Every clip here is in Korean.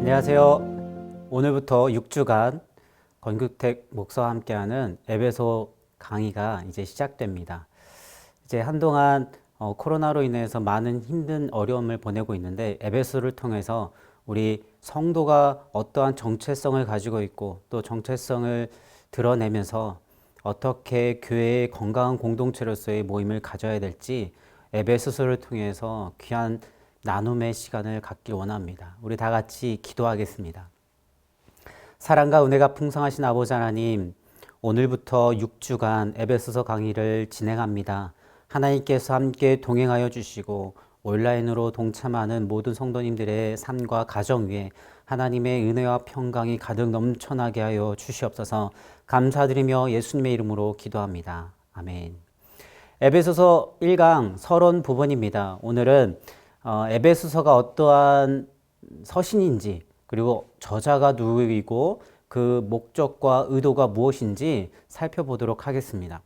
안녕하세요. 오늘부터 6주간 권규택 목사와 함께하는 에베소 강의가 이제 시작됩니다. 이제 한동안 코로나로 인해서 많은 힘든 어려움을 보내고 있는데 에베소를 통해서 우리 성도가 어떠한 정체성을 가지고 있고 또 정체성을 드러내면서 어떻게 교회의 건강한 공동체로서의 모임을 가져야 될지 에베소서를 통해서 귀한 나눔의 시간을 갖길 원합니다. 우리 다 같이 기도하겠습니다. 사랑과 은혜가 풍성하신 아버지 하나님, 오늘부터 6주간 에베소서 강의를 진행합니다. 하나님께서 함께 동행하여 주시고 온라인으로 동참하는 모든 성도님들의 삶과 가정 위에 하나님의 은혜와 평강이 가득 넘쳐나게 하여 주시옵소서. 감사드리며 예수님의 이름으로 기도합니다. 아멘. 에베소서 1강 서론 부분입니다. 오늘은 에베소서가 어떠한 서신인지, 그리고 저자가 누구이고 그 목적과 의도가 무엇인지 살펴보도록 하겠습니다.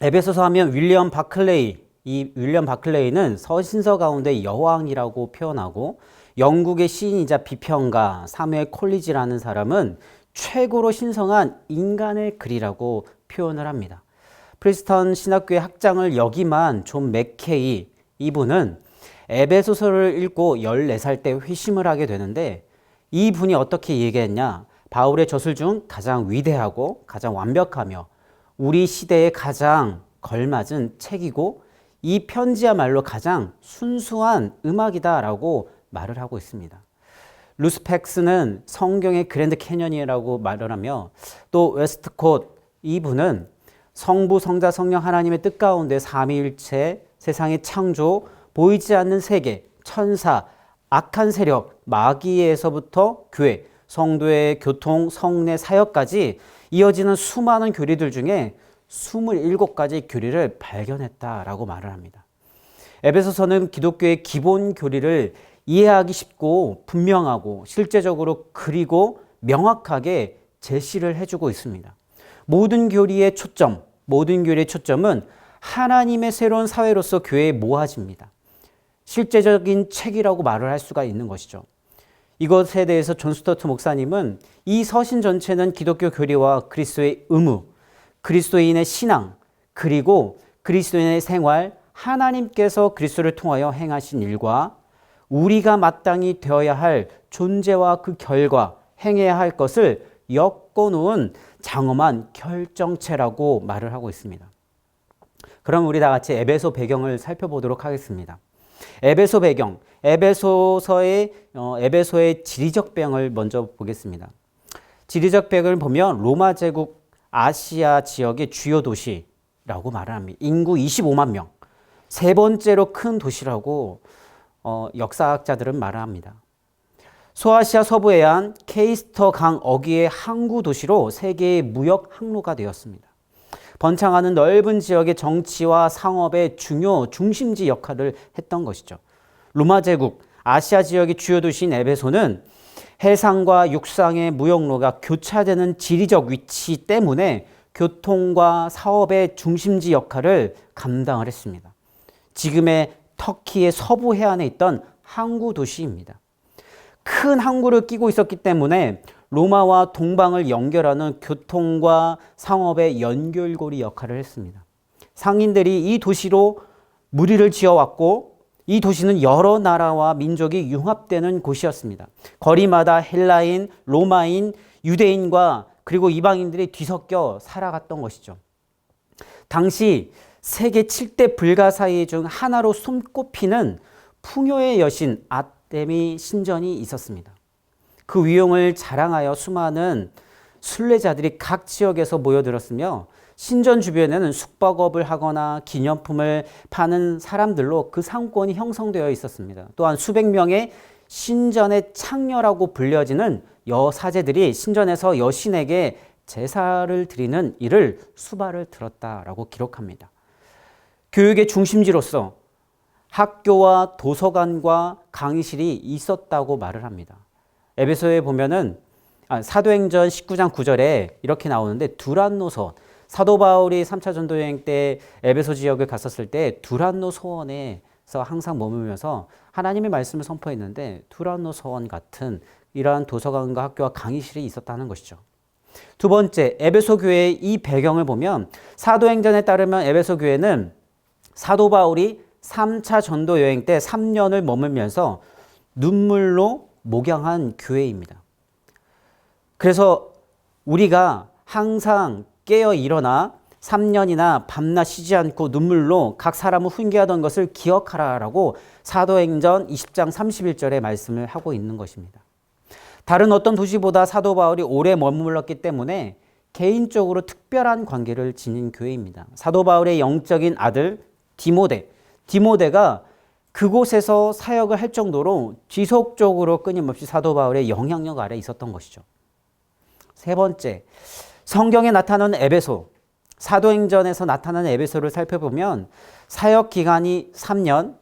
에베소서 하면 윌리엄 바클레이, 이 윌리엄 바클레이는 서신서 가운데 여왕이라고 표현하고, 영국의 시인이자 비평가 사무엘 콜리지라는 사람은 최고로 신성한 인간의 글이라고 표현을 합니다. 프리스턴 신학교의 학장을 역임한 존 맥케이, 이분은 에베소서를 읽고 14살 때 회심을 하게 되는데, 이분이 어떻게 얘기했냐? 바울의 저술 중 가장 위대하고 가장 완벽하며 우리 시대에 가장 걸맞은 책이고 이 편지야말로 가장 순수한 음악이다라고 말을 하고 있습니다. 루스펙스는 성경의 그랜드 캐년이라고 말을 하며, 또 웨스트콧, 이분은 성부, 성자, 성령 하나님의 뜻 가운데 삼위일체, 세상의 창조, 보이지 않는 세계, 천사, 악한 세력, 마귀에서부터 교회, 성도의 교통, 성례, 사역까지 이어지는 수많은 교리들 중에 27가지 교리를 발견했다라고 말을 합니다. 에베소서는 기독교의 기본 교리를 이해하기 쉽고 분명하고 실제적으로 그리고 명확하게 제시를 해주고 있습니다. 모든 교리의 초점은 하나님의 새로운 사회로서 교회에 모아집니다. 실제적인 책이라고 말을 할 수가 있는 것이죠. 이것에 대해서 존 스토트 목사님은 이 서신 전체는 기독교 교리와 그리스도의 의무, 그리스도인의 신앙, 그리고 그리스도인의 생활, 하나님께서 그리스도를 통하여 행하신 일과 우리가 마땅히 되어야 할 존재와 그 결과, 행해야 할 것을 엮어놓은 장엄한 결정체라고 말을 하고 있습니다. 그럼 우리 다 같이 에베소 배경을 살펴보도록 하겠습니다. 에베소 배경, 에베소의 지리적 배경을 먼저 보겠습니다. 지리적 배경을 보면 로마 제국 아시아 지역의 주요 도시라고 말을 합니다. 인구 25만 명, 세 번째로 큰 도시라고 역사학자들은 말을 합니다. 소아시아 서부 해안 케이스터 강 어귀의 항구 도시로 세계의 무역 항로가 되었습니다. 번창하는 넓은 지역의 정치와 상업의 중요 중심지 역할을 했던 것이죠. 로마 제국 아시아 지역의 주요 도시인 에베소는 해상과 육상의 무역로가 교차되는 지리적 위치 때문에 교통과 사업의 중심지 역할을 감당을 했습니다. 지금의 터키의 서부 해안에 있던 항구 도시입니다. 큰 항구를 끼고 있었기 때문에 로마와 동방을 연결하는 교통과 상업의 연결고리 역할을 했습니다. 상인들이 이 도시로 무리를 지어왔고, 이 도시는 여러 나라와 민족이 융합되는 곳이었습니다. 거리마다 헬라인, 로마인, 유대인과 그리고 이방인들이 뒤섞여 살아갔던 것이죠. 당시 세계 7대 불가사의 중 하나로 손꼽히는 풍요의 여신 아테미 신전이 있었습니다. 그 위용을 자랑하여 수많은 순례자들이 각 지역에서 모여들었으며, 신전 주변에는 숙박업을 하거나 기념품을 파는 사람들로 그 상권이 형성되어 있었습니다. 또한 수백 명의 신전의 창녀라고 불려지는 여사제들이 신전에서 여신에게 제사를 드리는 일을 수발을 들었다라고 기록합니다. 교육의 중심지로서 학교와 도서관과 강의실이 있었다고 말을 합니다. 에베소에 보면은 사도행전 19장 9절에 이렇게 나오는데, 두란노 서원, 사도 바울이 3차 전도 여행 때 에베소 지역을 갔었을 때 두란노 소원에 항상 머물면서 하나님의 말씀을 선포했는데 두란노 서원 같은 이러한 도서관과 학교와 강의실이 있었다는 것이죠. 두 번째, 에베소 교회의 이 배경을 보면 사도행전에 따르면 에베소 교회는 사도 바울이 3차 전도 여행 때 3년을 머물면서 눈물로 목양한 교회입니다. 그래서 우리가 항상 깨어 일어나 3년이나 밤낮 쉬지 않고 눈물로 각 사람을 훈계하던 것을 기억하라라고 사도행전 20장 31절에 말씀을 하고 있는 것입니다. 다른 어떤 도시보다 사도 바울이 오래 머물렀기 때문에 개인적으로 특별한 관계를 지닌 교회입니다. 사도 바울의 영적인 아들 디모데가 그곳에서 사역을 할 정도로 지속적으로 끊임없이 사도 바울의 영향력 아래 있었던 것이죠. 세 번째, 성경에 나타나는 에베소, 사도행전에서 나타나는 에베소를 살펴보면 사역 기간이 3년,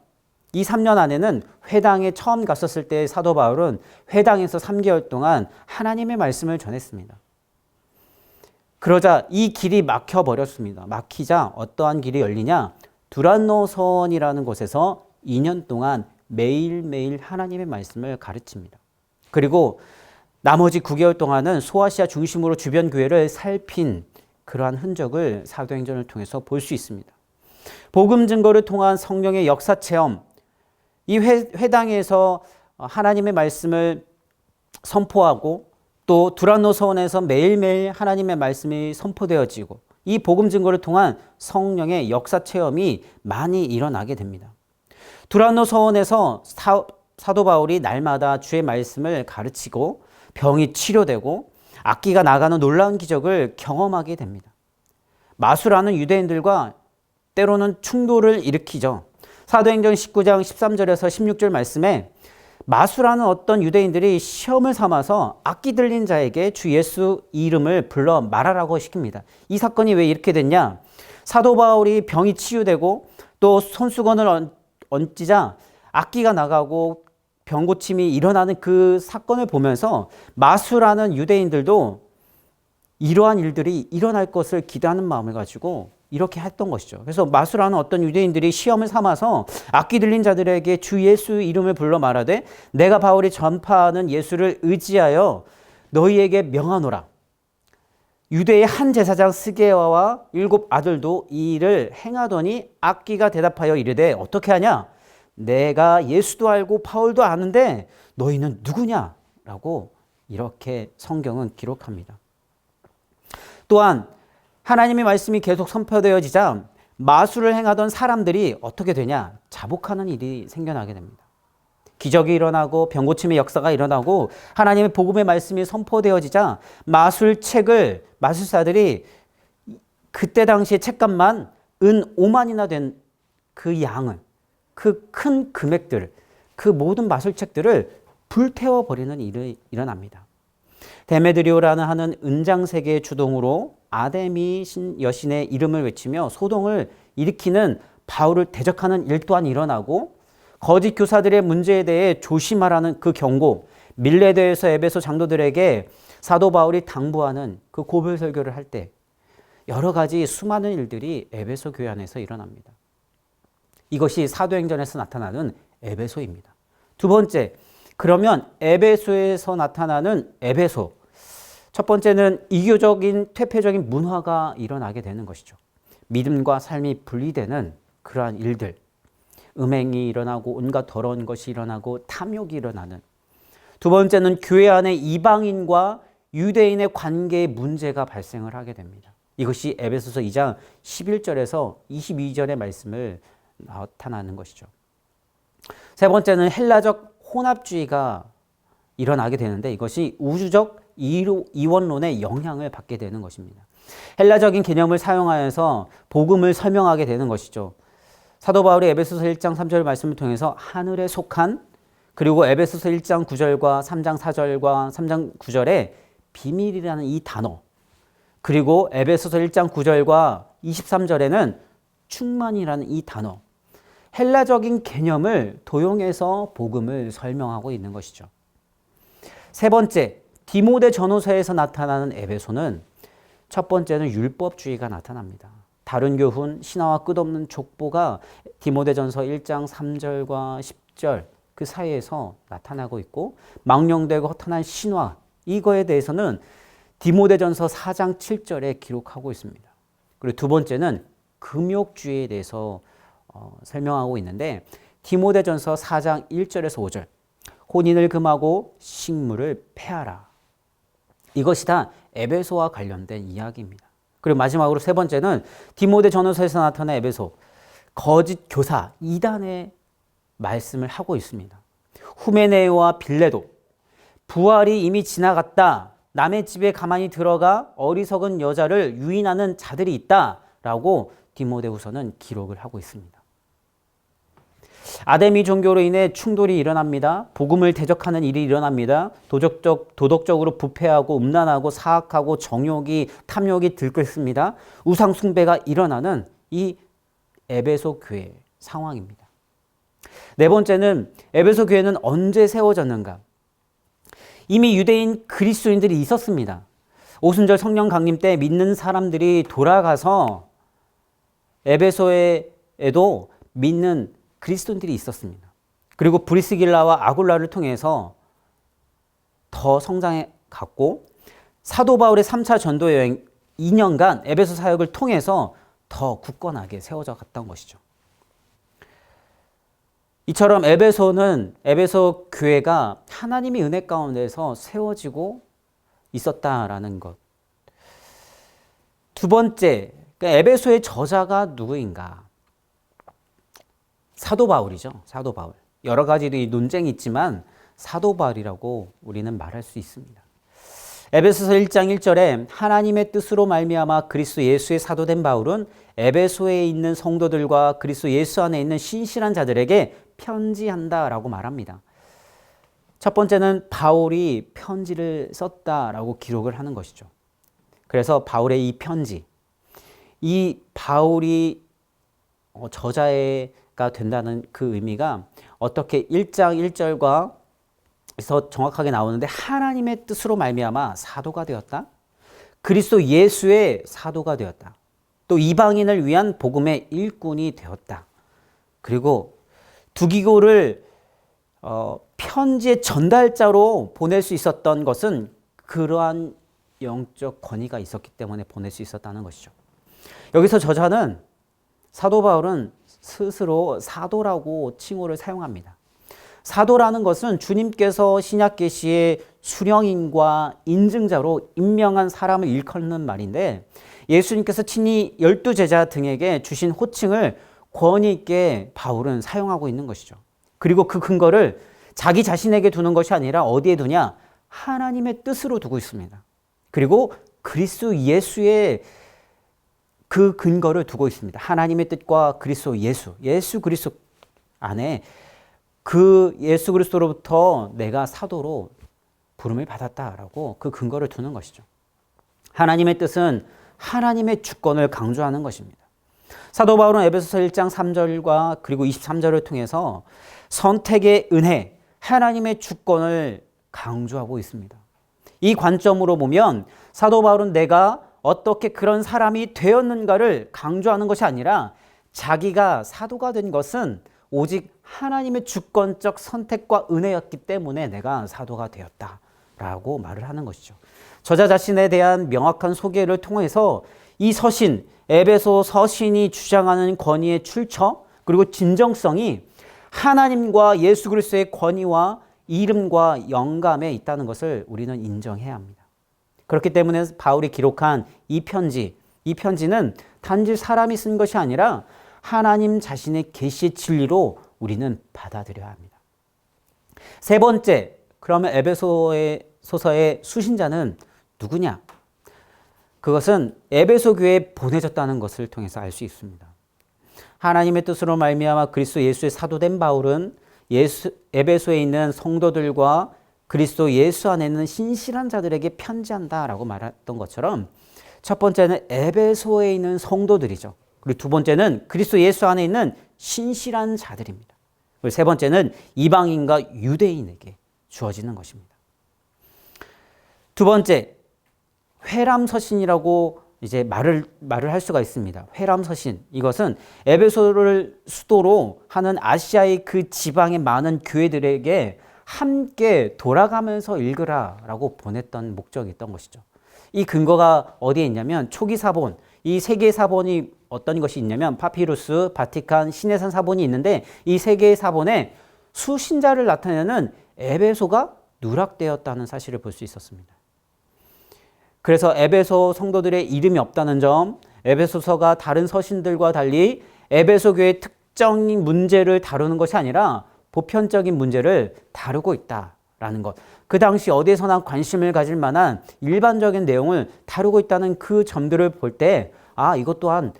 이 3년 안에는 회당에 처음 갔었을 때 사도 바울은 회당에서 3개월 동안 하나님의 말씀을 전했습니다. 그러자 이 길이 막혀버렸습니다. 막히자 어떠한 길이 열리냐? 두란노 서원이라는 곳에서 2년 동안 매일매일 하나님의 말씀을 가르칩니다. 그리고 나머지 9개월 동안은 소아시아 중심으로 주변 교회를 살핀 그러한 흔적을 사도행전을 통해서 볼 수 있습니다. 복음 증거를 통한 성령의 역사 체험, 이 회당에서 하나님의 말씀을 선포하고 또 두란노 서원에서 매일매일 하나님의 말씀이 선포되어지고 이 복음 증거를 통한 성령의 역사 체험이 많이 일어나게 됩니다. 두란노 서원에서 사도 바울이 날마다 주의 말씀을 가르치고 병이 치료되고 악기가 나가는 놀라운 기적을 경험하게 됩니다. 마수라는 유대인들과 때로는 충돌을 일으키죠. 사도행전 19장 13절에서 16절 말씀에 마수라는 어떤 유대인들이 시험을 삼아서 악기 들린 자에게 주 예수 이름을 불러 말하라고 시킵니다. 이 사건이 왜 이렇게 됐냐? 사도 바울이 병이 치유되고 또 손수건을 얹자 악기가 나가고 병고침이 일어나는 그 사건을 보면서 마수라는 유대인들도 이러한 일들이 일어날 것을 기대하는 마음을 가지고 이렇게 했던 것이죠. 그래서 마수라는 어떤 유대인들이 시험을 삼아서 악기 들린 자들에게 주 예수 이름을 불러 말하되 내가 바울이 전파하는 예수를 의지하여 너희에게 명하노라. 유대의 한 제사장 스게와와 7 아들도 이 일을 행하더니 악기가 대답하여 이르되 어떻게 하냐? 내가 예수도 알고 바울도 아는데 너희는 누구냐? 라고 이렇게 성경은 기록합니다. 또한 하나님의 말씀이 계속 선포되어지자 마술을 행하던 사람들이 어떻게 되냐? 자복하는 일이 생겨나게 됩니다. 기적이 일어나고 병고침의 역사가 일어나고 하나님의 복음의 말씀이 선포되어지자 마술사들이 그때 당시에 책값만 은 5만이나 된 그 양을, 그 큰 금액들, 그 모든 마술책들을 불태워버리는 일이 일어납니다. 데메드리오라는 하는 은장세계의 주동으로 아데미 여신의 이름을 외치며 소동을 일으키는 바울을 대적하는 일 또한 일어나고 거짓 교사들의 문제에 대해 조심하라는 그 경고, 밀레도에서 에베소 장로들에게 사도 바울이 당부하는 그 고별 설교를 할 때 여러 가지 수많은 일들이 에베소 교회 안에서 일어납니다. 이것이 사도행전에서 나타나는 에베소입니다. 두 번째, 그러면 에베소에서 나타나는 에베소. 첫 번째는 이교적인 퇴폐적인 문화가 일어나게 되는 것이죠. 믿음과 삶이 분리되는 그러한 일들. 음행이 일어나고 온갖 더러운 것이 일어나고 탐욕이 일어나는. 두 번째는 교회 안에 이방인과 유대인의 관계에 문제가 발생을 하게 됩니다. 이것이 에베소서 2장 11절에서 22절의 말씀을 나타나는 것이죠. 세 번째는 헬라적 혼합주의가 일어나게 되는데 이것이 우주적 이원론의 영향을 받게 되는 것입니다. 헬라적인 개념을 사용하여서 복음을 설명하게 되는 것이죠. 사도 바울이 에베소서 1장 3절 말씀을 통해서 하늘에 속한 그리고 에베소서 1장 9절과 3장 4절과 3장 9절에 비밀이라는 이 단어 그리고 에베소서 1장 9절과 23절에는 충만이라는 이 단어 헬라적인 개념을 도용해서 복음을 설명하고 있는 것이죠. 세 번째, 디모데 전후서에서 나타나는 에베소는 첫 번째는 율법주의가 나타납니다. 다른 교훈, 신화와 끝없는 족보가 디모데전서 1장 3절과 10절 그 사이에서 나타나고 있고, 망령되고 허탄한 신화, 이거에 대해서는 디모데전서 4장 7절에 기록하고 있습니다. 그리고 두 번째는 금욕주의에 대해서 설명하고 있는데, 디모데전서 4장 1절에서 5절, 혼인을 금하고 식물을 폐하라. 이것이 다 에베소와 관련된 이야기입니다. 그리고 마지막으로 세 번째는 디모데전서에서 나타난 에베소, 거짓 교사, 이단의 말씀을 하고 있습니다. 후메네오와 빌레도, 부활이 이미 지나갔다. 남의 집에 가만히 들어가 어리석은 여자를 유인하는 자들이 있다라고 디모데후서는 기록을 하고 있습니다. 아데미 종교로 인해 충돌이 일어납니다. 복음을 대적하는 일이 일어납니다. 도덕적으로 부패하고 음란하고 사악하고 정욕이 탐욕이 들끓습니다. 우상 숭배가 일어나는 이 에베소 교회 상황입니다. 네 번째는 에베소 교회는 언제 세워졌는가? 이미 유대인 그리스도인들이 있었습니다. 오순절 성령 강림 때 믿는 사람들이 돌아가서 에베소에도 믿는 그리스도인들이 있었습니다. 그리고 브리스길라와 아굴라를 통해서 더 성장해 갔고, 사도 바울의 3차 전도 여행 2년간 에베소 사역을 통해서 더 굳건하게 세워져 갔던 것이죠. 이처럼 에베소 교회가 하나님의 은혜 가운데서 세워지고 있었다라는 것. 두 번째, 에베소의 저자가 누구인가? 사도 바울이죠. 사도 바울. 여러 가지 논쟁이 있지만 사도 바울이라고 우리는 말할 수 있습니다. 에베소서 1장 1절에 하나님의 뜻으로 말미암아 그리스도 예수의 사도된 바울은 에베소에 있는 성도들과 그리스도 예수 안에 있는 신실한 자들에게 편지한다라고 말합니다. 첫 번째는 바울이 편지를 썼다라고 기록을 하는 것이죠. 그래서 바울의 이 편지, 이 바울이 저자가 된다는 그 의미가 어떻게 1장 1절과 에서 정확하게 나오는데, 하나님의 뜻으로 말미암아 사도가 되었다. 그리스도 예수의 사도가 되었다. 또 이방인을 위한 복음의 일꾼이 되었다. 그리고 두기고를 편지의 전달자로 보낼 수 있었던 것은 그러한 영적 권위가 있었기 때문에 보낼 수 있었다는 것이죠. 여기서 저자는, 사도 바울은 스스로 사도라고 칭호를 사용합니다. 사도라는 것은 주님께서 신약 계시의 수령인과 인증자로 임명한 사람을 일컫는 말인데, 예수님께서 친히 12제자 등에게 주신 호칭을 권위 있게 바울은 사용하고 있는 것이죠. 그리고 그 근거를 자기 자신에게 두는 것이 아니라 어디에 두냐? 하나님의 뜻으로 두고 있습니다. 그리고 그리스도 예수의 그 근거를 두고 있습니다. 하나님의 뜻과 그리스도 예수 그리스도 안에 그 예수 그리스도로부터 내가 사도로 부름을 받았다라고 그 근거를 두는 것이죠. 하나님의 뜻은 하나님의 주권을 강조하는 것입니다. 사도 바울은 에베소서 1장 3절과 그리고 23절을 통해서 선택의 은혜, 하나님의 주권을 강조하고 있습니다. 이 관점으로 보면 사도 바울은 내가 어떻게 그런 사람이 되었는가를 강조하는 것이 아니라, 자기가 사도가 된 것은 오직 하나님의 주권적 선택과 은혜였기 때문에 내가 사도가 되었다라고 말을 하는 것이죠. 저자 자신에 대한 명확한 소개를 통해서 이 서신, 에베소 서신이 주장하는 권위의 출처 그리고 진정성이 하나님과 예수 그리스도의 권위와 이름과 영감에 있다는 것을 우리는 인정해야 합니다. 그렇기 때문에 바울이 기록한 이 편지는 단지 사람이 쓴 것이 아니라 하나님 자신의 계시의 진리로 우리는 받아들여야 합니다. 세 번째, 그러면 에베소의 소서의 수신자는 누구냐? 그것은 에베소 교회에 보내졌다는 것을 통해서 알 수 있습니다. 하나님의 뜻으로 말미암아 그리스도 예수의 사도된 바울은 에베소에 있는 성도들과 그리스도 예수 안에 있는 신실한 자들에게 편지한다라고 말했던 것처럼, 첫 번째는 에베소에 있는 성도들이죠. 그리고 두 번째는 그리스도 예수 안에 있는 신실한 자들입니다. 그리고 세 번째는 이방인과 유대인에게 주어지는 것입니다. 두 번째, 회람서신이라고 이제 말을 할 수가 있습니다. 회람서신, 이것은 에베소를 수도로 하는 아시아의 그 지방의 많은 교회들에게 함께 돌아가면서 읽으라라고 보냈던 목적이 있던 것이죠. 이 근거가 어디에 있냐면 초기 사본, 이 세 개의 사본이 어떤 것이 있냐면 파피루스, 바티칸, 시내산 사본이 있는데 이 세 개의 사본에 수신자를 나타내는 에베소가 누락되었다는 사실을 볼 수 있었습니다. 그래서 에베소 성도들의 이름이 없다는 점, 에베소서가 다른 서신들과 달리 에베소 교회의 특정인 문제를 다루는 것이 아니라 보편적인 문제를 다루고 있다라는 것. 그 당시 어디에서나 관심을 가질 만한 일반적인 내용을 다루고 있다는 그 점들을 볼 때, 이것 또한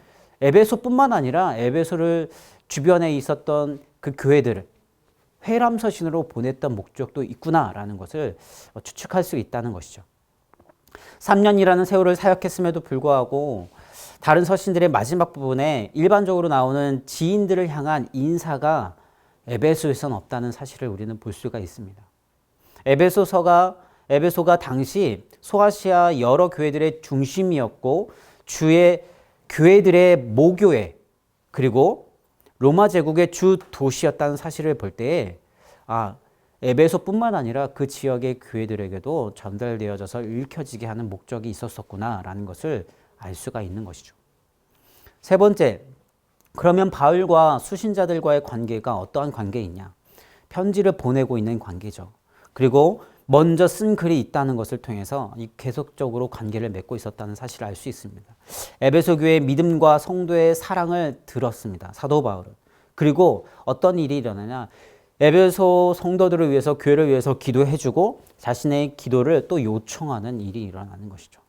에베소뿐만 아니라 에베소를 주변에 있었던 그 교회들을 회람서신으로 보냈던 목적도 있구나라는 것을 추측할 수 있다는 것이죠. 3년이라는 세월을 사역했음에도 불구하고 다른 서신들의 마지막 부분에 일반적으로 나오는 지인들을 향한 인사가 에베소에서는 없다는 사실을 우리는 볼 수가 있습니다. 에베소가 당시 소아시아 여러 교회들의 중심이었고 주의 교회들의 모교회 그리고 로마 제국의 주 도시였다는 사실을 볼 때에 에베소뿐만 아니라 그 지역의 교회들에게도 전달되어져서 읽혀지게 하는 목적이 있었구나라는 것을 알 수가 있는 것이죠. 세 번째, 그러면 바울과 수신자들과의 관계가 어떠한 관계이냐? 편지를 보내고 있는 관계죠. 그리고 먼저 쓴 글이 있다는 것을 통해서 계속적으로 관계를 맺고 있었다는 사실을 알 수 있습니다. 에베소 교회의 믿음과 성도의 사랑을 들었습니다. 사도 바울은. 그리고 어떤 일이 일어나냐? 에베소 성도들을 위해서 교회를 위해서 기도해주고 자신의 기도를 또 요청하는 일이 일어나는 것이죠.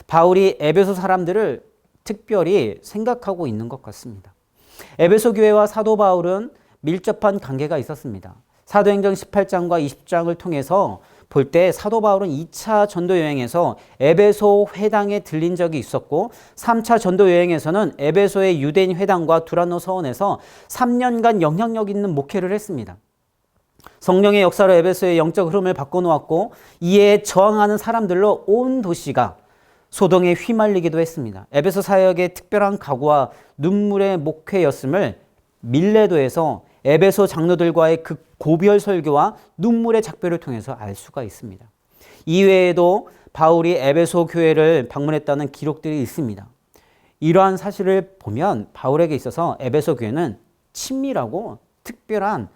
바울이 에베소 사람들을 특별히 생각하고 있는 것 같습니다. 에베소 교회와 사도 바울은 밀접한 관계가 있었습니다. 사도행전 18장과 20장을 통해서 볼 때 사도 바울은 2차 전도 여행에서 에베소 회당에 들린 적이 있었고 3차 전도 여행에서는 에베소의 유대인 회당과 두란노 서원에서 3년간 영향력 있는 목회를 했습니다. 성령의 역사로 에베소의 영적 흐름을 바꿔놓았고 이에 저항하는 사람들로 온 도시가 소동에 휘말리기도 했습니다. 에베소 사역의 특별한 각오와 눈물의 목회였음을 밀레도에서 에베소 장로들과의 그 고별 설교와 눈물의 작별을 통해서 알 수가 있습니다. 이외에도 바울이 에베소 교회를 방문했다는 기록들이 있습니다. 이러한 사실을 보면 바울에게 있어서 에베소 교회는 친밀하고 특별한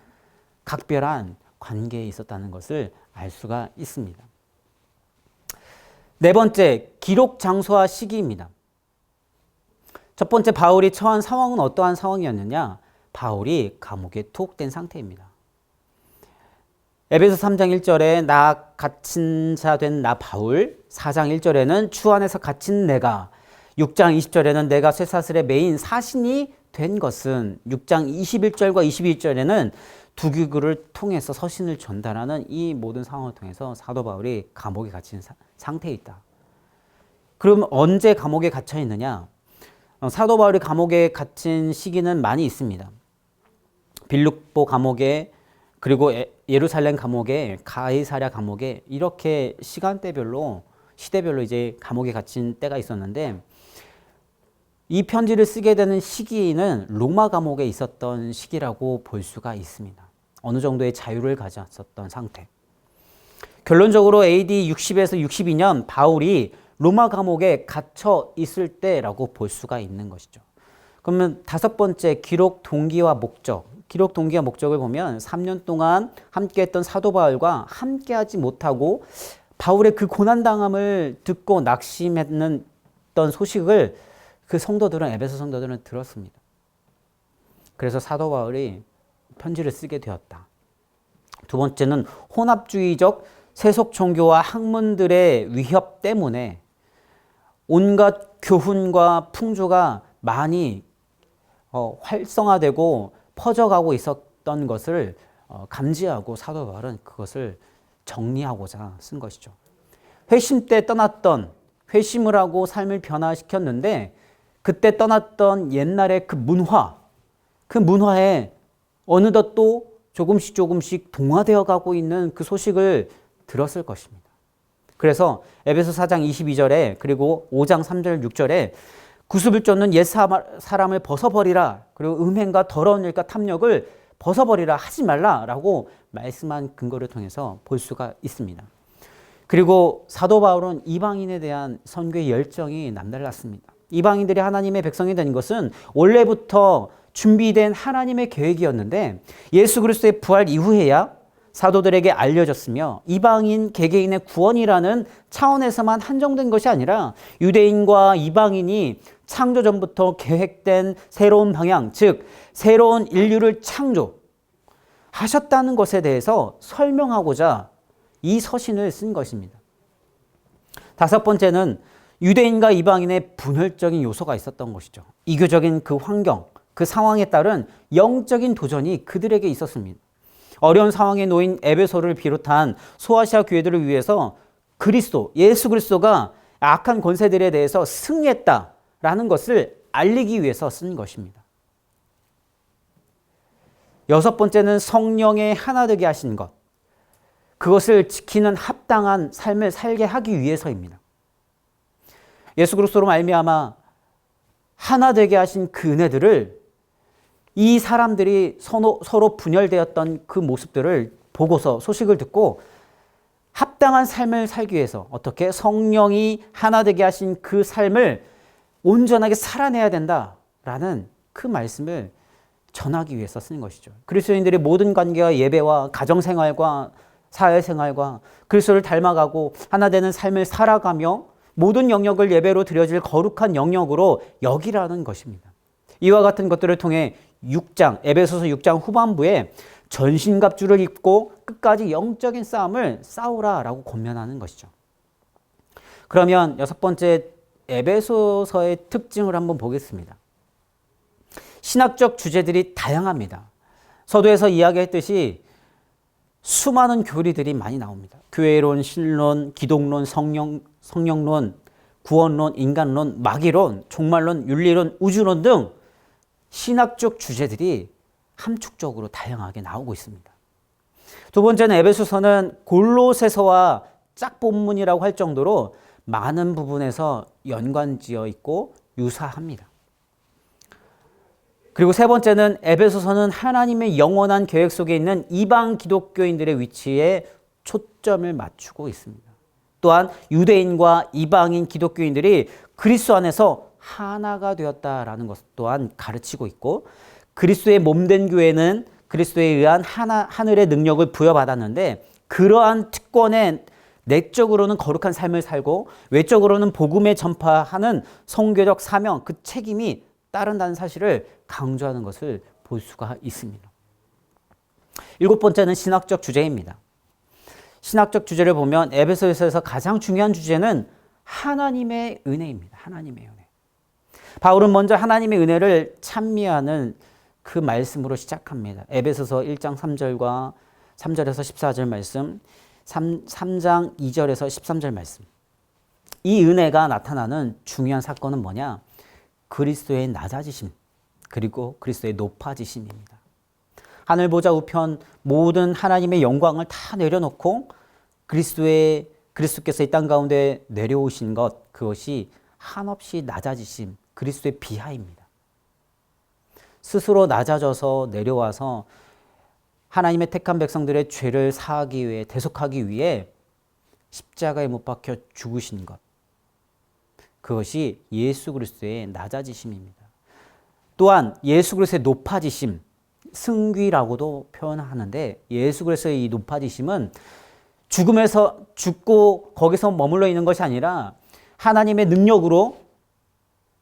각별한 관계에 있었다는 것을 알 수가 있습니다. 네 번째, 기록 장소와 시기입니다. 첫 번째, 바울이 처한 상황은 어떠한 상황이었느냐? 바울이 감옥에 투옥된 상태입니다. 에베소 3장 1절에 나 갇힌 자 된 나 바울, 4장 1절에는 주 안에서 갇힌 내가, 6장 20절에는 내가 쇠사슬의 메인 사신이 된 것은, 6장 21절과 22절에는 두기구를 통해서 서신을 전달하는 이 모든 상황을 통해서 사도 바울이 감옥에 갇힌 상태에 있다. 그럼 언제 감옥에 갇혀 있느냐? 사도 바울이 감옥에 갇힌 시기는 많이 있습니다. 빌립보 감옥에, 그리고 예루살렘 감옥에, 가이사랴 감옥에, 이렇게 시간대별로 시대별로 이제 감옥에 갇힌 때가 있었는데 이 편지를 쓰게 되는 시기는 로마 감옥에 있었던 시기라고 볼 수가 있습니다. 어느 정도의 자유를 가졌었던 상태. 결론적으로 AD 60에서 62년 바울이 로마 감옥에 갇혀 있을 때라고 볼 수가 있는 것이죠. 그러면 다섯 번째, 기록 동기와 목적. 기록 동기와 목적을 보면 3년 동안 함께했던 사도 바울과 함께하지 못하고 바울의 그 고난당함을 듣고 낙심했던 소식을 그 성도들은, 에베소 성도들은 들었습니다. 그래서 사도 바울이 편지를 쓰게 되었다. 두 번째는 혼합주의적 세속 종교와 학문들의 위협 때문에 온갖 교훈과 풍조가 많이 활성화되고 퍼져가고 있었던 것을 감지하고 사도 바울은 그것을 정리하고자 쓴 것이죠. 회심 때 떠났던, 회심을 하고 삶을 변화시켰는데 그때 떠났던 옛날의 그 문화에 어느덧 또 조금씩 동화되어 가고 있는 그 소식을 들었을 것입니다. 그래서 에베소 4장 22절에 그리고 5장 3절 6절에 구습을 쫓는 옛 사람을 벗어버리라. 그리고 음행과 더러운 일과 탐욕을 벗어버리라 하지 말라라고 말씀한 근거를 통해서 볼 수가 있습니다. 그리고 사도 바울은 이방인에 대한 선교의 열정이 남달랐습니다. 이방인들이 하나님의 백성이 된 것은 원래부터 준비된 하나님의 계획이었는데 예수 그리스도의 부활 이후에야 사도들에게 알려졌으며 이방인 개개인의 구원이라는 차원에서만 한정된 것이 아니라 유대인과 이방인이 창조 전부터 계획된 새로운 방향, 즉 새로운 인류를 창조하셨다는 것에 대해서 설명하고자 이 서신을 쓴 것입니다. 다섯 번째는 유대인과 이방인의 분열적인 요소가 있었던 것이죠. 이교적인 그 환경, 그 상황에 따른 영적인 도전이 그들에게 있었습니다. 어려운 상황에 놓인 에베소를 비롯한 소아시아 교회들을 위해서 예수 그리스도가 악한 권세들에 대해서 승리했다라는 것을 알리기 위해서 쓴 것입니다. 여섯 번째는 성령의 하나 되게 하신 것. 그것을 지키는 합당한 삶을 살게 하기 위해서입니다. 예수 그리스도로 말미암아 하나 되게 하신 그 은혜들을 이 사람들이 서로 분열되었던 그 모습들을 보고서 소식을 듣고 합당한 삶을 살기 위해서 어떻게 성령이 하나 되게 하신 그 삶을 온전하게 살아내야 된다라는 그 말씀을 전하기 위해서 쓴 것이죠. 그리스도인들의 모든 관계와 예배와 가정생활과 사회생활과 그리스도를 닮아가고 하나 되는 삶을 살아가며 모든 영역을 예배로 드려질 거룩한 영역으로 여기라는 것입니다. 이와 같은 것들을 통해 에베소서 6장 후반부에 전신갑주를 입고 끝까지 영적인 싸움을 싸우라라고 권면하는 것이죠. 그러면 여섯 번째 에베소서의 특징을 한번 보겠습니다. 신학적 주제들이 다양합니다. 서두에서 이야기했듯이 수많은 교리들이 많이 나옵니다. 교회론, 신론, 기독론, 성령론, 구원론, 인간론, 마귀론, 종말론, 윤리론, 우주론 등 신학적 주제들이 함축적으로 다양하게 나오고 있습니다. 두 번째는 에베소서는 골로새서와 짝본문이라고 할 정도로 많은 부분에서 연관지어 있고 유사합니다. 그리고 세 번째는 에베소서는 하나님의 영원한 계획 속에 있는 이방 기독교인들의 위치에 초점을 맞추고 있습니다. 또한 유대인과 이방인 기독교인들이 그리스도 안에서 하나가 되었다라는 것 또한 가르치고 있고 그리스도의 몸된 교회는 그리스도에 의한 하늘의 능력을 부여받았는데 그러한 특권에 내적으로는 거룩한 삶을 살고 외적으로는 복음의 전파하는 선교적 사명, 그 책임이 따른다는 사실을 강조하는 것을 볼 수가 있습니다. 일곱 번째는 신학적 주제입니다. 신학적 주제를 보면 에베소서에서 가장 중요한 주제는 하나님의 은혜입니다. 하나님의 은혜. 바울은 먼저 하나님의 은혜를 찬미하는 그 말씀으로 시작합니다. 에베소서 1장 3절과 3절에서 14절 말씀, 3장 2절에서 13절 말씀. 이 은혜가 나타나는 중요한 사건은 뭐냐? 그리스도의 낮아지심, 그리고 그리스도의 높아지심입니다. 하늘 보좌 우편 모든 하나님의 영광을 다 내려놓고 그리스도께서 이 땅 가운데 내려오신 것, 그것이 한없이 낮아지심, 그리스도의 비하입니다. 스스로 낮아져서 내려와서 하나님의 택한 백성들의 죄를 사하기 위해, 대속하기 위해 십자가에 못 박혀 죽으신 것, 그것이 예수 그리스도의 낮아지심입니다. 또한 예수 그리스도의 높아지심, 승귀라고도 표현하는데 예수 그리스도의 이 높아지심은 죽음에서 죽고 거기서 머물러 있는 것이 아니라 하나님의 능력으로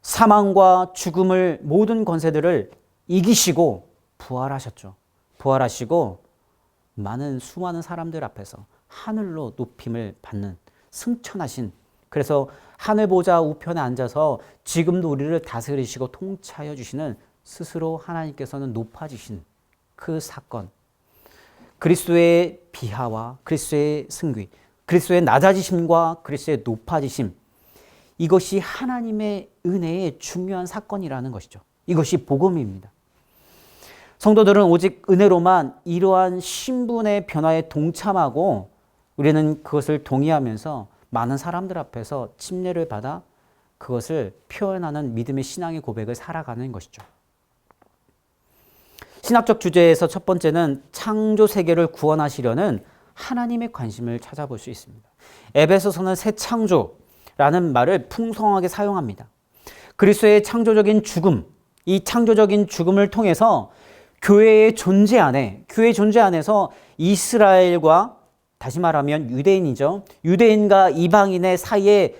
사망과 죽음을 모든 권세들을 이기시고 부활하셨죠. 부활하시고 수많은 사람들 앞에서 하늘로 높임을 받는 승천하신, 그래서 하늘 보좌 우편에 앉아서 지금도 우리를 다스리시고 통치하여 주시는 스스로 하나님께서는 높아지신 그 사건, 그리스도의 비하와 그리스도의 승귀, 그리스도의 낮아지심과 그리스도의 높아지심, 이것이 하나님의 은혜의 중요한 사건이라는 것이죠. 이것이 복음입니다. 성도들은 오직 은혜로만 이러한 신분의 변화에 동참하고 우리는 그것을 동의하면서 많은 사람들 앞에서 침례를 받아 그것을 표현하는 믿음의 신앙의 고백을 살아가는 것이죠. 신학적 주제에서 첫 번째는 창조 세계를 구원하시려는 하나님의 관심을 찾아볼 수 있습니다. 에베소서는 새 창조라는 말을 풍성하게 사용합니다. 그리스도의 창조적인 죽음, 이 창조적인 죽음을 통해서 교회의 존재 안에, 교회의 존재 안에서 이스라엘과 다시 말하면 유대인이죠. 유대인과 이방인의 사이에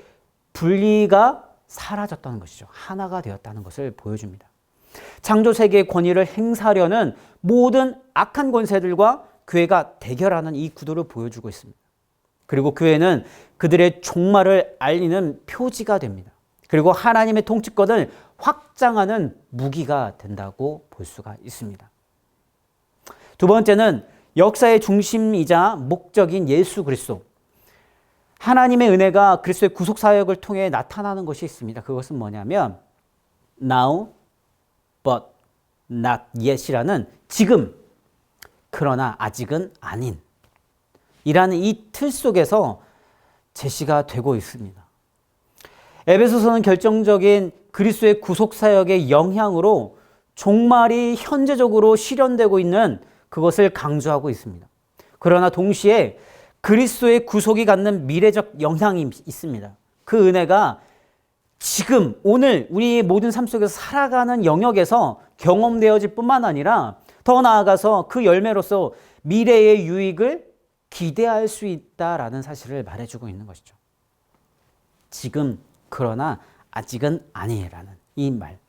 분리가 사라졌다는 것이죠. 하나가 되었다는 것을 보여줍니다. 창조 세계의 권위를 행사하려는 모든 악한 권세들과 교회가 대결하는 이 구도를 보여주고 있습니다. 그리고 교회는 그들의 종말을 알리는 표지가 됩니다. 그리고 하나님의 통치권을 확장하는 무기가 된다고 볼 수가 있습니다. 두 번째는 역사의 중심이자 목적인 예수 그리스도. 하나님의 은혜가 그리스도의 구속 사역을 통해 나타나는 것이 있습니다. 그것은 뭐냐면 now but not yet이라는 지금 그러나 아직은 아닌 이라는 이 틀 속에서 제시가 되고 있습니다. 에베소서는 결정적인 그리스도의 구속 사역의 영향으로 종말이 현재적으로 실현되고 있는 그것을 강조하고 있습니다. 그러나 동시에 그리스도의 구속이 갖는 미래적 영향이 있습니다. 그 은혜가 지금 오늘 우리의 모든 삶 속에서 살아가는 영역에서 경험되어질 뿐만 아니라 더 나아가서 그 열매로서 미래의 유익을 기대할 수 있다라는 사실을 말해주고 있는 것이죠. 지금 그러나 아직은 아니라는 이 말.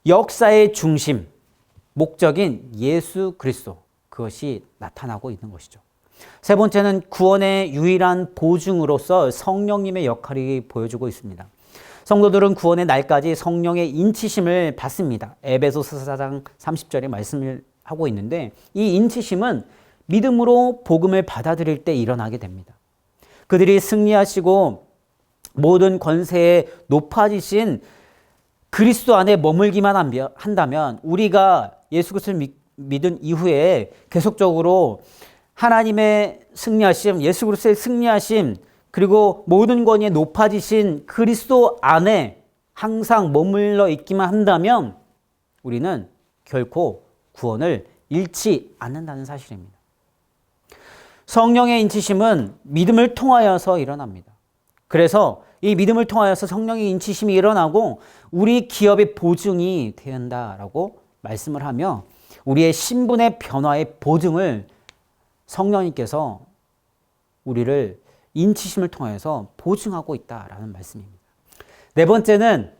역사의 중심, 목적인 예수 그리스도, 그것이 나타나고 있는 것이죠. 세 번째는 구원의 유일한 보증으로서 성령님의 역할이 보여주고 있습니다. 성도들은 구원의 날까지 성령의 인치심을 받습니다. 에베소서 4장 30절에 말씀을 하고 있는데 이 인치심은 믿음으로 복음을 받아들일 때 일어나게 됩니다. 그들이 승리하시고 모든 권세에 높아지신 그리스도 안에 머물기만 한다면 우리가 예수 그리스도를 믿은 이후에 계속적으로 하나님의 승리하심, 예수 그리스도의 승리하심, 그리고 모든 권위에 높아지신 그리스도 안에 항상 머물러 있기만 한다면 우리는 결코 구원을 잃지 않는다는 사실입니다. 성령의 인치심은 믿음을 통하여서 일어납니다. 그래서 이 믿음을 통하여서 성령의 인치심이 일어나고 우리 기업의 보증이 된다라고 말씀을 하며 우리의 신분의 변화의 보증을 성령님께서 우리를 인치심을 통해서 보증하고 있다라는 말씀입니다. 네 번째는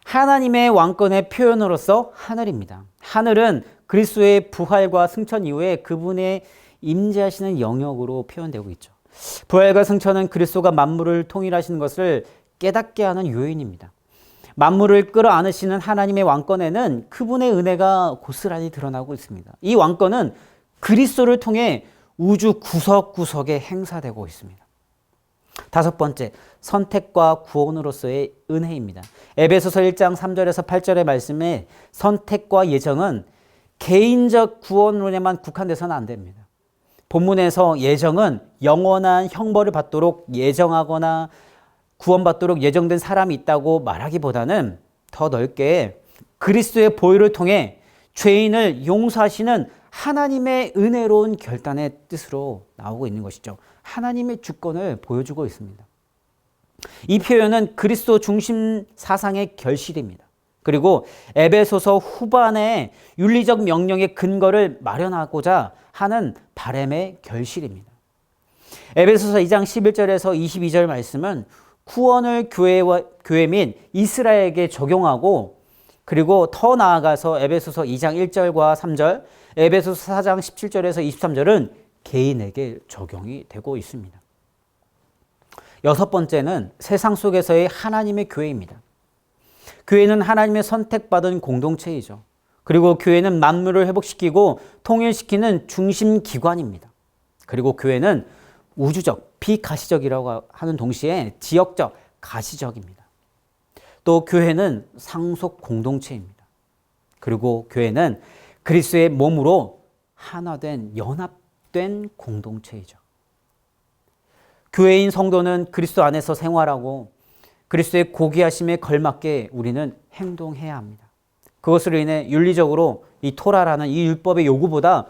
하나님의 왕권의 표현으로서 하늘입니다. 하늘은 그리스도의 부활과 승천 이후에 그분의 임재하시는 영역으로 표현되고 있죠. 부활과 승천은 그리스도가 만물을 통일하시는 것을 깨닫게 하는 요인입니다. 만물을 끌어안으시는 하나님의 왕권에는 그분의 은혜가 고스란히 드러나고 있습니다. 이 왕권은 그리스도를 통해 우주 구석구석에 행사되고 있습니다. 다섯 번째, 선택과 구원으로서의 은혜입니다. 에베소서 1장 3절에서 8절의 말씀에 선택과 예정은 개인적 구원론에만 국한돼서는 안 됩니다. 본문에서 예정은 영원한 형벌을 받도록 예정하거나 구원받도록 예정된 사람이 있다고 말하기보다는 더 넓게 그리스도의 보혈을 통해 죄인을 용서하시는 하나님의 은혜로운 결단의 뜻으로 나오고 있는 것이죠. 하나님의 주권을 보여주고 있습니다. 이 표현은 그리스도 중심 사상의 결실입니다. 그리고 에베소서 후반에 윤리적 명령의 근거를 마련하고자 하는 바람의 결실입니다. 에베소서 2장 11절에서 22절 말씀은 구원을 교회 및 이스라엘에게 적용하고 그리고 더 나아가서 에베소서 2장 1절과 3절, 에베소서 4장 17절에서 23절은 개인에게 적용이 되고 있습니다. 여섯 번째는 세상 속에서의 하나님의 교회입니다. 교회는 하나님의 선택받은 공동체이죠. 그리고 교회는 만물을 회복시키고 통일시키는 중심 기관입니다. 그리고 교회는 우주적, 비가시적이라고 하는 동시에 지역적, 가시적입니다. 또 교회는 상속 공동체입니다. 그리고 교회는 그리스도의 몸으로 하나된, 연합된 공동체이죠. 교회인 성도는 그리스도 안에서 생활하고 그리스도의 고귀하심에 걸맞게 우리는 행동해야 합니다. 그것으로 인해 윤리적으로 이 토라라는 이 율법의 요구보다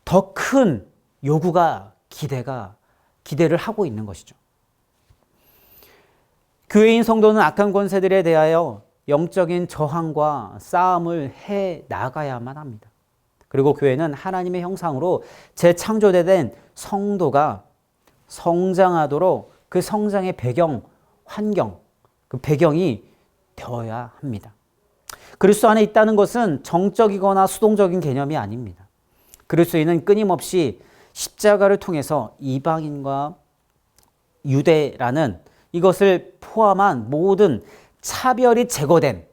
더 큰 요구가 기대를 하고 있는 것이죠. 교회인 성도는 악한 권세들에 대하여 영적인 저항과 싸움을 해 나가야만 합니다. 그리고 교회는 하나님의 형상으로 재창조된 성도가 성장하도록 그 성장의 환경, 그 배경이 되어야 합니다. 그리스도 안에 있다는 것은 정적이거나 수동적인 개념이 아닙니다. 그리스도인은 끊임없이 십자가를 통해서 이방인과 유대라는 이것을 포함한 모든 차별이 제거된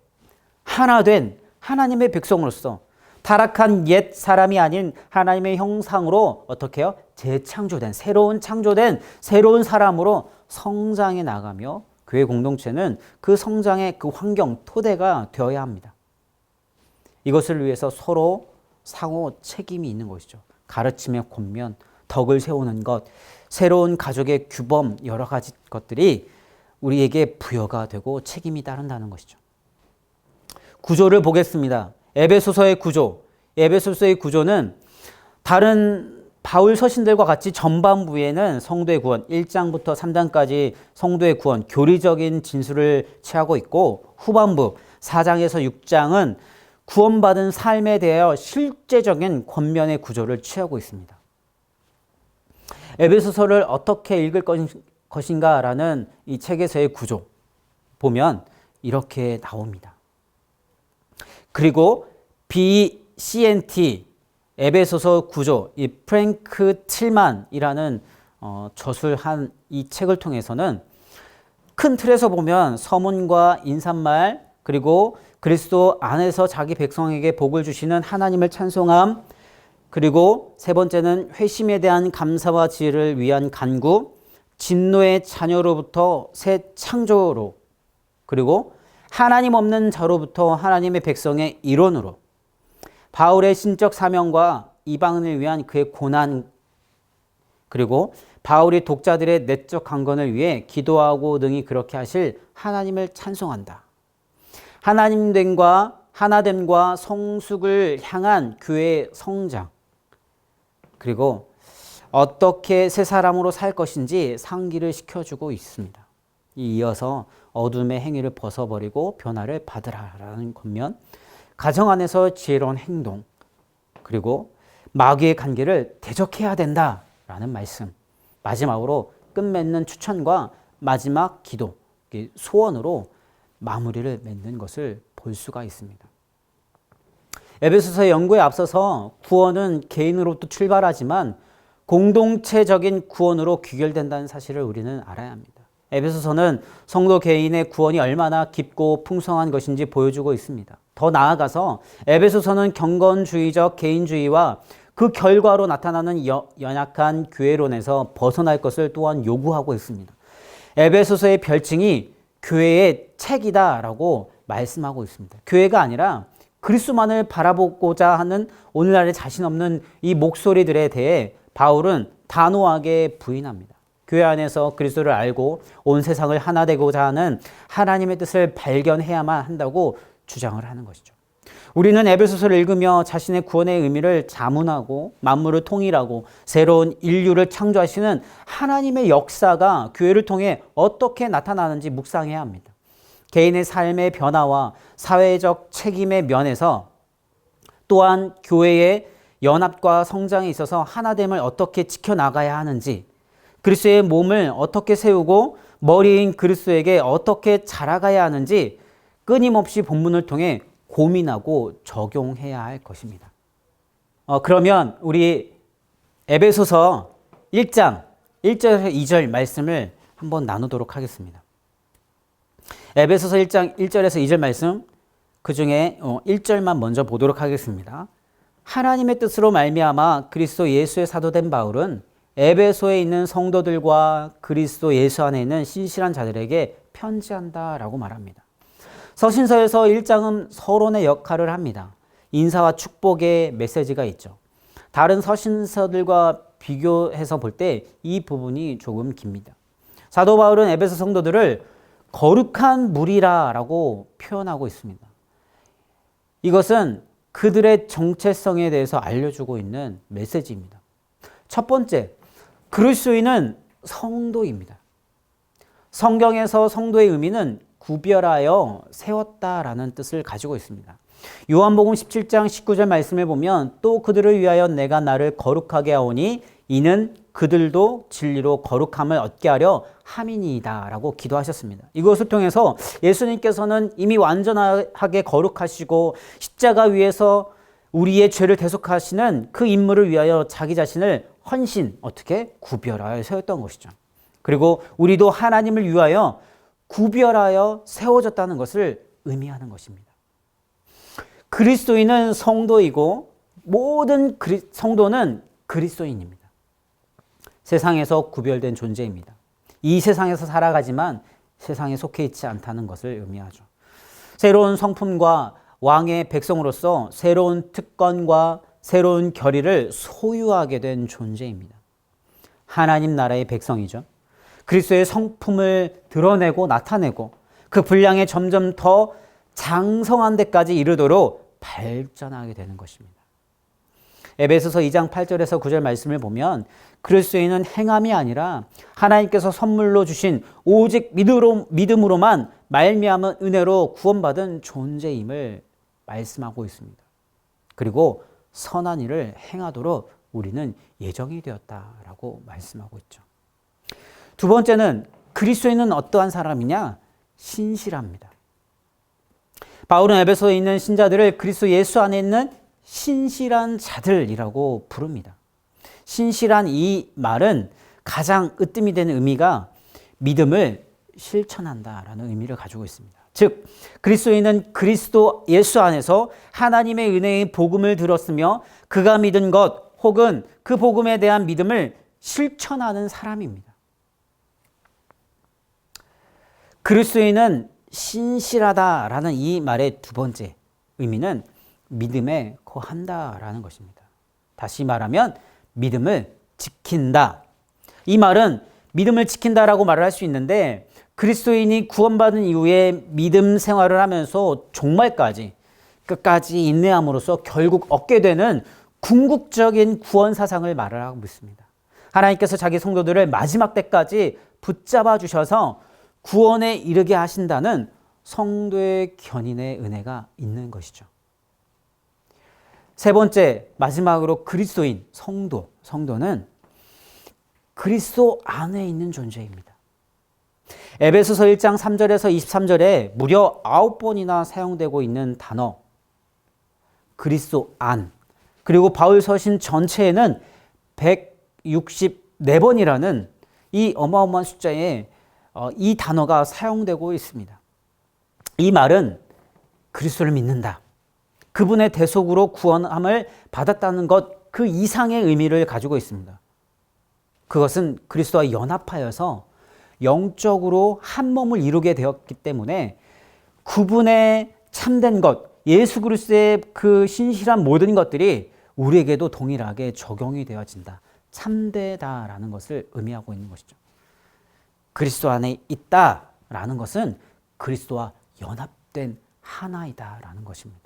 하나 된 하나님의 백성으로서 타락한 옛 사람이 아닌 하나님의 형상으로 어떻게 해요? 재창조된 새로운 사람으로 성장해 나가며 교회 공동체는 그 성장의 그 환경, 토대가 되어야 합니다. 이것을 위해서 서로 상호 책임이 있는 것이죠. 가르침의 권면, 덕을 세우는 것, 새로운 가족의 규범, 여러 가지 것들이 우리에게 부여가 되고 책임이 따른다는 것이죠. 구조를 보겠습니다. 에베소서의 구조는 다른 바울 서신들과 같이 전반부에는 성도의 구원, 1장부터 3장까지 성도의 구원, 교리적인 진술을 취하고 있고, 후반부 4장에서 6장은 구원받은 삶에 대하여 실제적인 권면의 구조를 취하고 있습니다. 에베소서를 어떻게 읽을 것인가라는 이 책에서의 구조 보면 이렇게 나옵니다. 그리고 BCNT 에베소서 구조, 이 프랭크 틸만이라는 저술한 이 책을 통해서는 큰 틀에서 보면 서문과 인사말, 그리고 그리스도 안에서 자기 백성에게 복을 주시는 하나님을 찬송함, 그리고 세 번째는 회심에 대한 감사와 지혜를 위한 간구, 진노의 자녀로부터 새 창조로, 그리고 하나님 없는 자로부터 하나님의 백성의 일원으로, 바울의 신적 사명과 이방인을 위한 그의 고난, 그리고 바울이 독자들의 내적 강건을 위해 기도하고 등이 그렇게 하실 하나님을 찬송한다. 하나됨과 성숙을 향한 교회의 성장, 그리고 어떻게 새 사람으로 살 것인지 상기를 시켜주고 있습니다. 이어서 어둠의 행위를 벗어버리고 변화를 받으라라는 권면, 가정 안에서 지혜로운 행동, 그리고 마귀의 관계를 대적해야 된다라는 말씀, 마지막으로 끝맺는 추천과 마지막 기도, 소원으로 마무리를 맺는 것을 볼 수가 있습니다. 에베소서 연구에 앞서서 구원은 개인으로부터 출발하지만 공동체적인 구원으로 귀결된다는 사실을 우리는 알아야 합니다. 에베소서는 성도 개인의 구원이 얼마나 깊고 풍성한 것인지 보여주고 있습니다. 더 나아가서 에베소서는 경건주의적 개인주의와 그 결과로 나타나는 연약한 교회론에서 벗어날 것을 또한 요구하고 있습니다. 에베소서의 별칭이 교회의 책이다라고 말씀하고 있습니다. 교회가 아니라 그리스도만을 바라보고자 하는 오늘날의 자신 없는 이 목소리들에 대해 바울은 단호하게 부인합니다. 교회 안에서 그리스도를 알고 온 세상을 하나 되고자 하는 하나님의 뜻을 발견해야만 한다고 주장을 하는 것이죠. 우리는 에베소서를 읽으며 자신의 구원의 의미를 자문하고 만물을 통일하고 새로운 인류를 창조하시는 하나님의 역사가 교회를 통해 어떻게 나타나는지 묵상해야 합니다. 개인의 삶의 변화와 사회적 책임의 면에서 또한 교회의 연합과 성장에 있어서 하나됨을 어떻게 지켜나가야 하는지, 그리스도의 몸을 어떻게 세우고 머리인 그리스도에게 어떻게 자라가야 하는지 끊임없이 본문을 통해 고민하고 적용해야 할 것입니다. 그러면 우리 에베소서 1장 1절에서 2절 말씀을 한번 나누도록 하겠습니다. 에베소서 1장 1절에서 2절 말씀, 그 중에 1절만 먼저 보도록 하겠습니다. 하나님의 뜻으로 말미암아 그리스도 예수의 사도된 바울은 에베소에 있는 성도들과 그리스도 예수 안에 있는 신실한 자들에게 편지한다라고 말합니다. 서신서에서 1장은 서론의 역할을 합니다. 인사와 축복의 메시지가 있죠. 다른 서신서들과 비교해서 볼 때 이 부분이 조금 깁니다. 사도 바울은 에베소 성도들을 거룩한 무리라라고 표현하고 있습니다. 이것은 그들의 정체성에 대해서 알려주고 있는 메시지입니다. 첫 번째, 그리스도인은 성도입니다. 성경에서 성도의 의미는 구별하여 세웠다라는 뜻을 가지고 있습니다. 요한복음 17장 19절 말씀을 보면 또 그들을 위하여 내가 나를 거룩하게 하오니 이는 그들도 진리로 거룩함을 얻게 하려 함이니이다 라고 기도하셨습니다. 이것을 통해서 예수님께서는 이미 완전하게 거룩하시고 십자가 위에서 우리의 죄를 대속하시는 그 인물을 위하여 자기 자신을 헌신, 어떻게? 구별하여 세웠던 것이죠. 그리고 우리도 하나님을 위하여 구별하여 세워졌다는 것을 의미하는 것입니다. 그리스도인은 성도이고 모든 성도는 그리스도인입니다. 세상에서 구별된 존재입니다. 이 세상에서 살아가지만 세상에 속해 있지 않다는 것을 의미하죠. 새로운 성품과 왕의 백성으로서 새로운 특권과 새로운 결의를 소유하게 된 존재입니다. 하나님 나라의 백성이죠. 그리스도의 성품을 드러내고 나타내고 그 분량에 점점 더 장성한 데까지 이르도록 발전하게 되는 것입니다. 에베소서 2장 8절에서 9절 말씀을 보면 그리스도인은 행함이 아니라 하나님께서 선물로 주신 오직 믿음으로만 말미암은 은혜로 구원받은 존재임을 말씀하고 있습니다. 그리고 선한 일을 행하도록 우리는 예정이 되었다라고 말씀하고 있죠. 두 번째는 그리스도인은 어떠한 사람이냐? 신실합니다. 바울은 에베소에 있는 신자들을 그리스도 예수 안에 있는 신실한 자들이라고 부릅니다. 신실한 이 말은 가장 으뜸이 되는 의미가 믿음을 실천한다라는 의미를 가지고 있습니다. 즉 그리스도인은 그리스도 예수 안에서 하나님의 은혜의 복음을 들었으며 그가 믿은 것 혹은 그 복음에 대한 믿음을 실천하는 사람입니다. 그리스도인은 신실하다라는 이 말의 두 번째 의미는 믿음에 거한다라는 것입니다. 다시 말하면 믿음을 지킨다. 이 말은 믿음을 지킨다라고 말을 할 수 있는데 그리스도인이 구원받은 이후에 믿음 생활을 하면서 종말까지 끝까지 인내함으로써 결국 얻게 되는 궁극적인 구원 사상을 말을 하고 있습니다. 하나님께서 자기 성도들을 마지막 때까지 붙잡아 주셔서 구원에 이르게 하신다는 성도의 견인의 은혜가 있는 것이죠. 세 번째, 마지막으로 그리스도인, 성도는 그리스도 안에 있는 존재입니다. 에베소서 1장 3절에서 23절에 무려 9번이나 사용되고 있는 단어 그리스도 안, 그리고 바울 서신 전체에는 164번이라는 이 어마어마한 숫자에 이 단어가 사용되고 있습니다. 이 말은 그리스도를 믿는다. 그분의 대속으로 구원함을 받았다는 것 그 이상의 의미를 가지고 있습니다. 그것은 그리스도와 연합하여서 영적으로 한 몸을 이루게 되었기 때문에 그분의 참된 것, 예수 그리스도의 그 신실한 모든 것들이 우리에게도 동일하게 적용이 되어진다. 참되다라는 것을 의미하고 있는 것이죠. 그리스도 안에 있다라는 것은 그리스도와 연합된 하나이다라는 것입니다.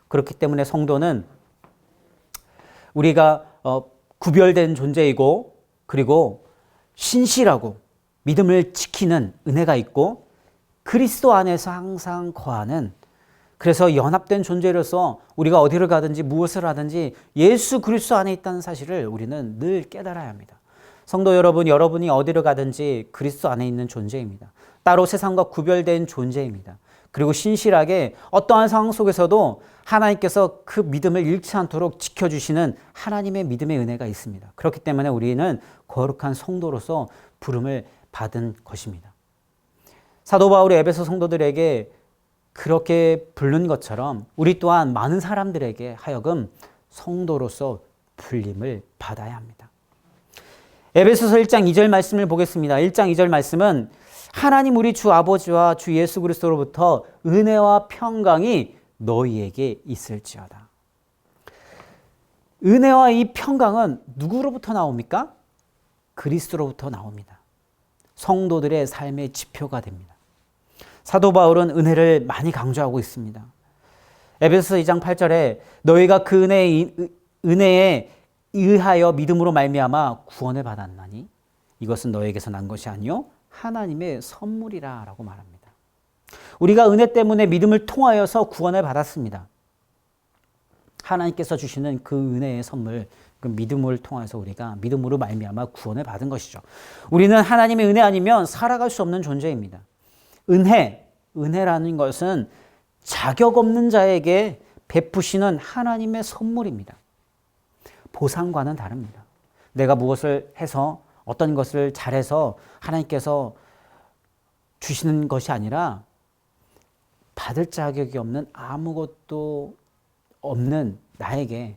그렇기 때문에 성도는 우리가 구별된 존재이고 그리고 신실하고 믿음을 지키는 은혜가 있고 그리스도 안에서 항상 거하는, 그래서 연합된 존재로서 우리가 어디를 가든지 무엇을 하든지 예수 그리스도 안에 있다는 사실을 우리는 늘 깨달아야 합니다. 성도 여러분, 여러분이 어디를 가든지 그리스도 안에 있는 존재입니다. 따로 세상과 구별된 존재입니다. 그리고 신실하게 어떠한 상황 속에서도 하나님께서 그 믿음을 잃지 않도록 지켜주시는 하나님의 믿음의 은혜가 있습니다. 그렇기 때문에 우리는 거룩한 성도로서 부름을 받은 것입니다. 사도 바울이 에베소 성도들에게 그렇게 부른 것처럼 우리 또한 많은 사람들에게 하여금 성도로서 불림을 받아야 합니다. 에베소서 1장 2절 말씀을 보겠습니다. 1장 2절 말씀은 하나님 우리 주 아버지와 주 예수 그리스도로부터 은혜와 평강이 너희에게 있을지어다. 은혜와 이 평강은 누구로부터 나옵니까? 그리스도로부터 나옵니다. 성도들의 삶의 지표가 됩니다. 사도 바울은 은혜를 많이 강조하고 있습니다. 에베소서 2장 8절에 너희가 그 은혜에 의하여 믿음으로 말미암아 구원을 받았나니 이것은 너에게서 난 것이 아니요 하나님의 선물이라 라고 말합니다. 우리가 은혜 때문에 믿음을 통하여서 구원을 받았습니다. 하나님께서 주시는 그 은혜의 선물, 그 믿음을 통해서 우리가 믿음으로 말미암아 구원을 받은 것이죠. 우리는 하나님의 은혜 아니면 살아갈 수 없는 존재입니다. 은혜라는 것은 자격 없는 자에게 베푸시는 하나님의 선물입니다. 보상과는 다릅니다. 내가 무엇을 해서 어떤 것을 잘해서 하나님께서 주시는 것이 아니라 받을 자격이 없는 아무것도 없는 나에게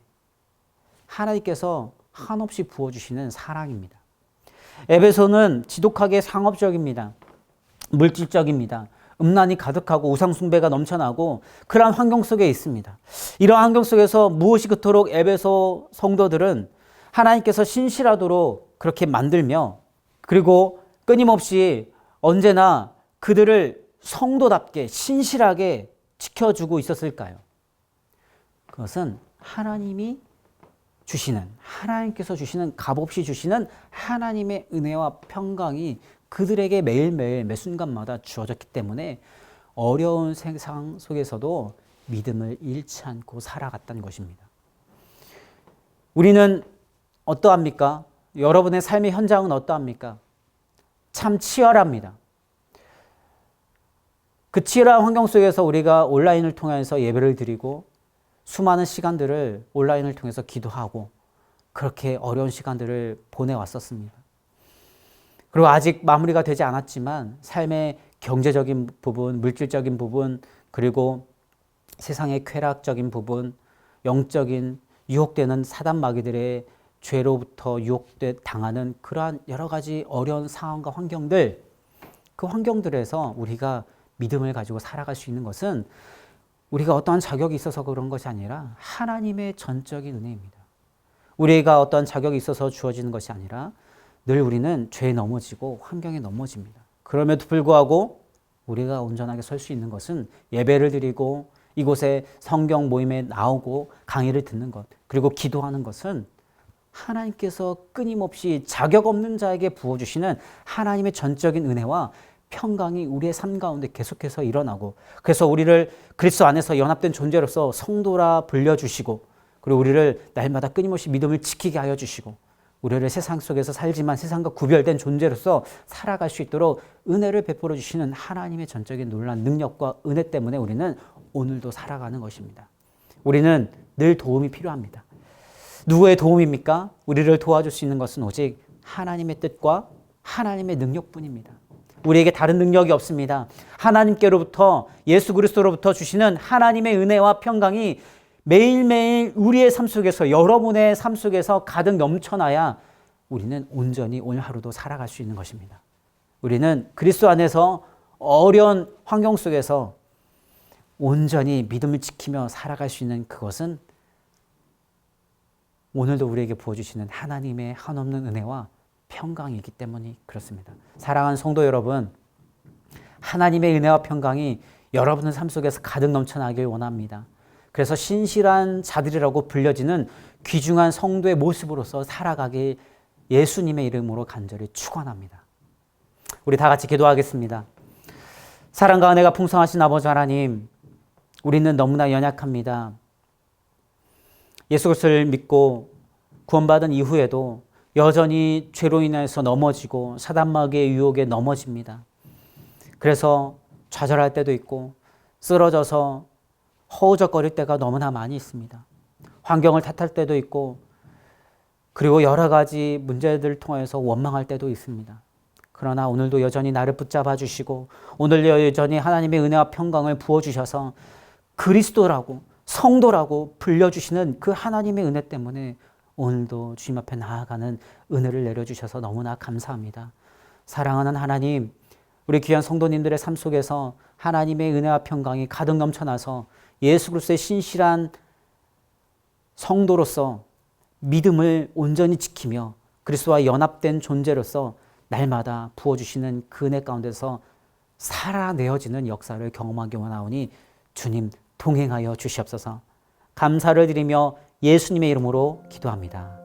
하나님께서 한없이 부어주시는 사랑입니다. 에베소는 지독하게 상업적입니다. 물질적입니다. 음란이 가득하고 우상숭배가 넘쳐나고 그러한 환경 속에 있습니다. 이러한 환경 속에서 무엇이 그토록 에베소 성도들은 하나님께서 신실하도록 그렇게 만들며 그리고 끊임없이 언제나 그들을 성도답게 신실하게 지켜주고 있었을까요? 그것은 하나님께서 주시는 값없이 주시는 하나님의 은혜와 평강이 그들에게 매일매일 매 순간마다 주어졌기 때문에 어려운 세상 속에서도 믿음을 잃지 않고 살아갔다는 것입니다. 우리는 어떠합니까? 여러분의 삶의 현장은 어떠합니까? 참 치열합니다. 그 치열한 환경 속에서 우리가 온라인을 통해서 예배를 드리고 수많은 시간들을 온라인을 통해서 기도하고 그렇게 어려운 시간들을 보내왔었습니다. 그리고 아직 마무리가 되지 않았지만 삶의 경제적인 부분, 물질적인 부분, 그리고 세상의 쾌락적인 부분, 영적인 유혹되는 사단 마귀들의 죄로부터 당하는 그러한 여러 가지 어려운 상황과 환경들, 그 환경들에서 우리가 믿음을 가지고 살아갈 수 있는 것은 우리가 어떠한 자격이 있어서 그런 것이 아니라 하나님의 전적인 은혜입니다. 우리가 어떠한 자격이 있어서 주어지는 것이 아니라 늘 우리는 죄에 넘어지고 환경에 넘어집니다. 그럼에도 불구하고 우리가 온전하게 설 수 있는 것은 예배를 드리고 이곳에 성경 모임에 나오고 강의를 듣는 것, 그리고 기도하는 것은 하나님께서 끊임없이 자격 없는 자에게 부어주시는 하나님의 전적인 은혜와 평강이 우리의 삶 가운데 계속해서 일어나고, 그래서 우리를 그리스도 안에서 연합된 존재로서 성도라 불려주시고, 그리고 우리를 날마다 끊임없이 믿음을 지키게 하여 주시고, 우리를 세상 속에서 살지만 세상과 구별된 존재로서 살아갈 수 있도록 은혜를 베풀어 주시는 하나님의 전적인 놀라운 능력과 은혜 때문에 우리는 오늘도 살아가는 것입니다. 우리는 늘 도움이 필요합니다. 누구의 도움입니까? 우리를 도와줄 수 있는 것은 오직 하나님의 뜻과 하나님의 능력뿐입니다. 우리에게 다른 능력이 없습니다. 하나님께로부터, 예수 그리스도로부터 주시는 하나님의 은혜와 평강이 매일매일 우리의 삶 속에서, 여러분의 삶 속에서 가득 넘쳐나야 우리는 온전히 오늘 하루도 살아갈 수 있는 것입니다. 우리는 그리스도 안에서 어려운 환경 속에서 온전히 믿음을 지키며 살아갈 수 있는 그것은 오늘도 우리에게 부어주시는 하나님의 한없는 은혜와 평강이기 때문이 그렇습니다. 사랑하는 성도 여러분, 하나님의 은혜와 평강이 여러분의 삶 속에서 가득 넘쳐나길 원합니다. 그래서 신실한 자들이라고 불려지는 귀중한 성도의 모습으로서 살아가길 예수님의 이름으로 간절히 축원합니다. 우리 다 같이 기도하겠습니다. 사랑과 은혜가 풍성하신 아버지 하나님, 우리는 너무나 연약합니다. 예수 그리스도를 믿고 구원받은 이후에도 여전히 죄로 인해서 넘어지고 사단마귀의 유혹에 넘어집니다. 그래서 좌절할 때도 있고 쓰러져서 허우적거릴 때가 너무나 많이 있습니다. 환경을 탓할 때도 있고, 그리고 여러 가지 문제들을 통해서 원망할 때도 있습니다. 그러나 오늘도 여전히 나를 붙잡아 주시고, 오늘도 여전히 하나님의 은혜와 평강을 부어주셔서 그리스도라고, 성도라고 불려주시는 그 하나님의 은혜 때문에 오늘도 주님 앞에 나아가는 은혜를 내려주셔서 너무나 감사합니다. 사랑하는 하나님, 우리 귀한 성도님들의 삶 속에서 하나님의 은혜와 평강이 가득 넘쳐나서 예수 그리스도의 신실한 성도로서 믿음을 온전히 지키며 그리스도와 연합된 존재로서 날마다 부어주시는 그 은혜 가운데서 살아내어지는 역사를 경험하기 원하오니 주님 동행하여 주시옵소서. 감사를 드리며 예수님의 이름으로 기도합니다.